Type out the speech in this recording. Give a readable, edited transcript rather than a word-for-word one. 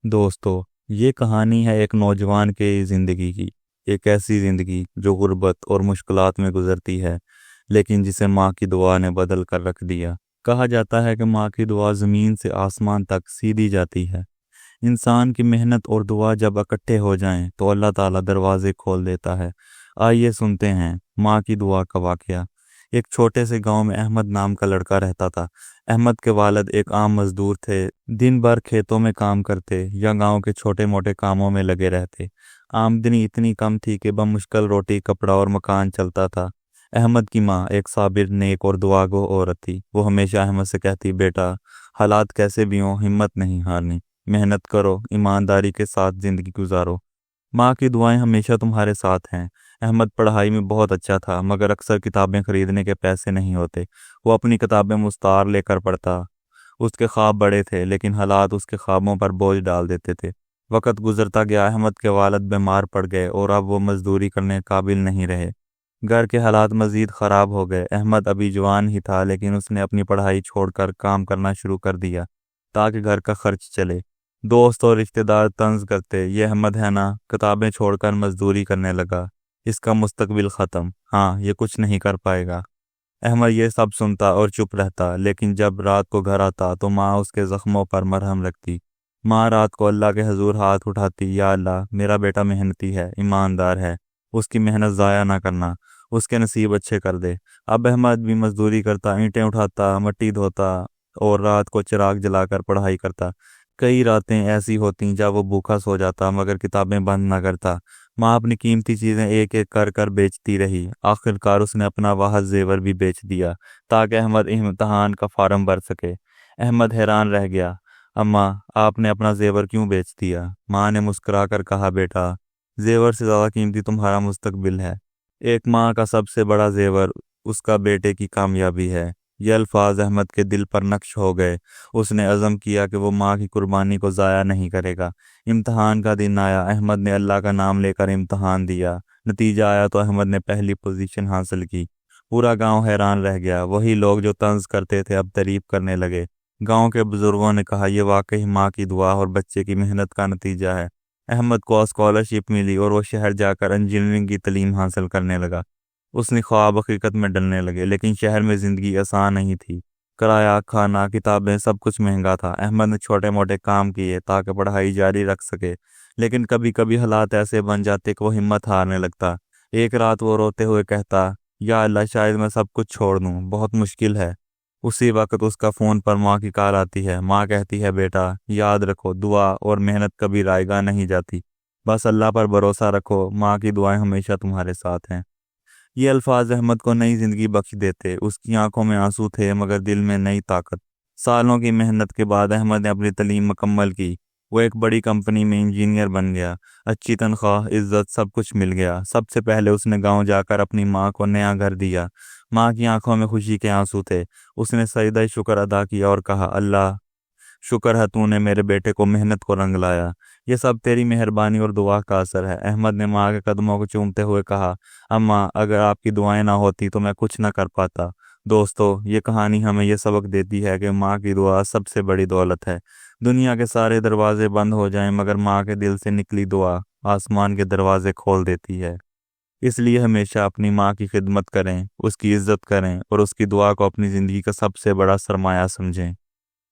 दोस्तों, ये कहानी है एक नौजवान के ज़िंदगी की। एक ऐसी ज़िंदगी जो गुर्बत और मुश्किलात में गुजरती है, लेकिन जिसे माँ की दुआ ने बदल कर रख दिया। कहा जाता है कि माँ की दुआ ज़मीन से आसमान तक सीधी जाती है। इंसान की मेहनत और दुआ जब इकट्ठे हो जाएं तो अल्लाह ताला दरवाजे खोल देता है। आइए सुनते हैं माँ की दुआ का वाकया। एक छोटे से गांव में अहमद नाम का लड़का रहता था। अहमद के वालिद एक आम मजदूर थे। दिन भर खेतों में काम करते या गांव के छोटे मोटे कामों में लगे रहते। आमदनी इतनी कम थी कि बमुश्किल रोटी, कपड़ा और मकान चलता था। अहमद की माँ एक साबिर, नेक और दुआगो औरत थी। वो हमेशा अहमद से कहती, बेटा, हालात कैसे भी हों, हिम्मत नहीं हारनी, मेहनत करो, ईमानदारी के साथ जिंदगी गुजारो। माँ की दुआएं हमेशा तुम्हारे साथ हैं। अहमद पढ़ाई में बहुत अच्छा था, मगर अक्सर किताबें खरीदने के पैसे नहीं होते। वो अपनी किताबें मुस्तार लेकर पढ़ता। उसके ख्वाब बड़े थे, लेकिन हालात उसके ख्वाबों पर बोझ डाल देते थे। वक्त गुजरता गया, अहमद के वालिद बीमार पड़ गए और अब वो मजदूरी करने के काबिल नहीं रहे। घर के हालात मजीद ख़राब हो गए। अहमद अभी जवान ही था, लेकिन उसने अपनी पढ़ाई छोड़कर काम करना शुरू कर दिया ताकि घर का खर्च चले। दोस्त और रिश्तेदार तंज करते, ये अहमद है ना, किताबें छोड़कर मजदूरी करने लगा, इसका मुस्तकबिल ख़त्म, हाँ ये कुछ नहीं कर पाएगा। अहमद ये सब सुनता और चुप रहता, लेकिन जब रात को घर आता तो माँ उसके ज़ख्मों पर मरहम रखती। माँ रात को अल्लाह के हजूर हाथ उठाती, या अल्लाह, मेरा बेटा मेहनती है, ईमानदार है, उसकी मेहनत ज़ाया ना करना, उसके नसीब अच्छे कर दे। अब अहमद भी मजदूरी करता, ईंटें उठाता, मिट्टी धोता और रात को चिराग जलाकर पढ़ाई करता। कई रातें ऐसी होती जब वो भूखा सो जाता, मगर किताबें बंद न करता। माँ अपनी कीमती चीज़ें एक एक कर कर बेचती रही। आखिरकार उसने अपना वाहद जेवर भी बेच दिया ताकि अहमद इम्तहान का फार्म भर सके। अहमद हैरान रह गया। अम्मा, आपने अपना जेवर क्यों बेच दिया? माँ ने मुस्कुरा कर कहा, बेटा, जेवर से ज़्यादा कीमती तुम्हारा मुस्तकबिल है। एक माँ का सबसे बड़ा जेवर उसका बेटे की कामयाबी है। ये अल्फाज अहमद के दिल पर नक्श हो गए। उसने अज़म किया कि वो माँ की कुर्बानी को ज़ाया नहीं करेगा। इम्तहान का दिन आया। अहमद ने अल्लाह का नाम लेकर इम्तहान दिया। नतीजा आया तो अहमद ने पहली पोजीशन हासिल की। पूरा गांव हैरान रह गया। वही लोग जो तंज करते थे अब तारीफ करने लगे। गांव के बुजुर्गों ने कहा, यह वाकई माँ की दुआ और बच्चे की मेहनत का नतीजा है। अहमद को स्कॉलरशिप मिली और वो शहर जाकर इंजीनियरिंग की तालीम हासिल करने लगा। उसने ख्वाब हकीकत में डलने लगे, लेकिन शहर में ज़िंदगी आसान नहीं थी। किराया, खाना, किताबें, सब कुछ महंगा था। अहमद ने छोटे मोटे काम किए ताकि पढ़ाई जारी रख सके, लेकिन कभी कभी हालात ऐसे बन जाते कि वो हिम्मत हारने लगता। एक रात वो रोते हुए कहता, या अल्लाह, शायद मैं सब कुछ छोड़ दूँ, बहुत मुश्किल है। उसी वक्त उसका फ़ोन पर माँ की कॉल आती है। माँ कहती है, बेटा, याद रखो, दुआ और मेहनत कभी रायगा नहीं जाती, बस अल्लाह पर भरोसा रखो, माँ की दुआएं हमेशा तुम्हारे साथ हैं। ये अल्फाज अहमद को नई जिंदगी बख्श देते। उसकी आंखों में आंसू थे, मगर दिल में नई ताकत। सालों की मेहनत के बाद अहमद ने अपनी तालीम मुकम्मल की। वो एक बड़ी कंपनी में इंजीनियर बन गया। अच्छी तनख्वाह, इज्जत, सब कुछ मिल गया। सबसे पहले उसने गांव जाकर अपनी माँ को नया घर दिया। माँ की आंखों में खुशी के आंसू थे। उसने सजदा शुक्र अदा किया और कहा, अल्लाह, शुक्र है तूने मेरे बेटे को मेहनत को रंग लाया। ये सब तेरी मेहरबानी और दुआ का असर है। अहमद ने माँ के कदमों को चूमते हुए कहा, अम्मा, अगर आपकी दुआएं ना होती तो मैं कुछ ना कर पाता। दोस्तों, ये कहानी हमें ये सबक देती है कि माँ की दुआ सबसे बड़ी दौलत है। दुनिया के सारे दरवाजे बंद हो जाएं, मगर माँ के दिल से निकली दुआ आसमान के दरवाजे खोल देती है। इसलिए हमेशा अपनी माँ की खिदमत करें, उसकी इज्जत करें और उसकी दुआ को अपनी ज़िंदगी का सबसे बड़ा सरमाया समझें।